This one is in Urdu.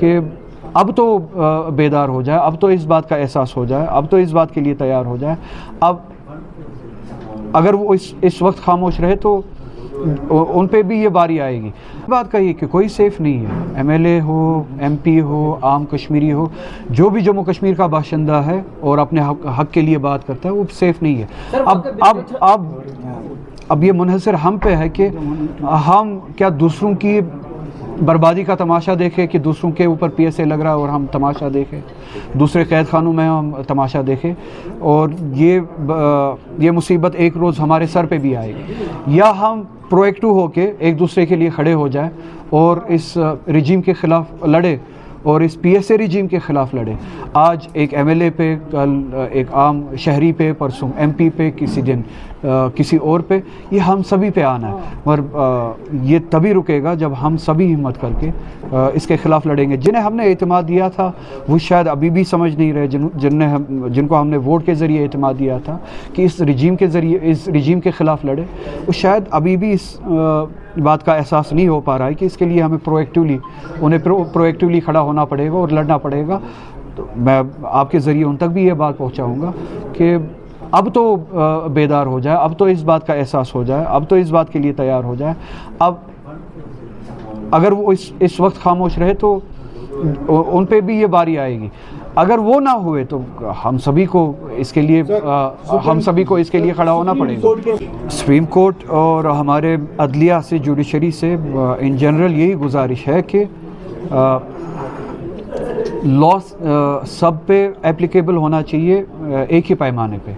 کہ اب تو بیدار ہو جائے، اب تو اس بات کا احساس ہو جائے، اب تو اس بات کے لیے تیار ہو جائے۔ اب اگر وہ اس وقت خاموش رہے تو ان پہ بھی یہ باری آئے گی۔ بات کہیے کہ کوئی سیف نہیں ہے، ایم ایل اے ہو، ایم پی ہو، عام کشمیری ہو، جو بھی جموں کشمیر کا باشندہ ہے اور اپنے حق کے لیے بات کرتا ہے وہ سیف نہیں ہے۔ اب یہ منحصر ہم پہ ہے کہ ہم کیا دوسروں کی بربادی کا تماشا دیکھیں کہ دوسروں کے اوپر پی ایس اے لگ رہا ہے اور ہم تماشا دیکھیں، دوسرے قید خانوں میں ہم تماشا دیکھیں، اور یہ مصیبت ایک روز ہمارے سر پہ بھی آئے گی، یا ہم پرو ایکٹیو ہو کے ایک دوسرے کے لیے کھڑے ہو جائیں اور اس رجیم کے خلاف لڑے اور اس پی ایس اے رجیم کے خلاف لڑے۔ آج ایک ایم ایل اے پہ، کل ایک عام شہری پہ، پرسوں ایم پی پہ، کسی دن کسی اور پہ، یہ ہم سبھی پہ آنا ہے، اور یہ تبھی رکے گا جب ہم سبھی ہمت کر کے اس کے خلاف لڑیں گے۔ جنہیں ہم نے اعتماد دیا تھا وہ شاید ابھی بھی سمجھ نہیں رہے، جن کو ہم نے ووٹ کے ذریعے اعتماد دیا تھا کہ اس رجیم کے ذریعے، اس رجیم کے خلاف لڑے، وہ شاید ابھی بھی اس بات کا احساس نہیں ہو پا رہا ہے کہ اس کے لیے ہمیں انہیں پرو ایکٹیولی کھڑا ہونا پڑے گا اور لڑنا پڑے گا۔ تو میں آپ کے ذریعے ان تک بھی یہ بات پہنچاؤں گا کہ اب تو بیدار ہو جائے، اب تو اس بات کا احساس ہو جائے، اب تو اس بات کے لیے تیار ہو جائے۔ اب اگر وہ اس وقت خاموش رہے تو ان پہ بھی یہ باری آئے گی، اگر وہ نہ ہوئے تو ہم سبھی کو اس کے لیے کھڑا ہونا پڑے گا۔ سپریم کورٹ اور ہمارے عدلیہ سے، جوڈیشری سے ان جنرل یہی گزارش ہے کہ لا سب پہ اپلیکیبل ہونا چاہیے ایک ہی پیمانے پہ۔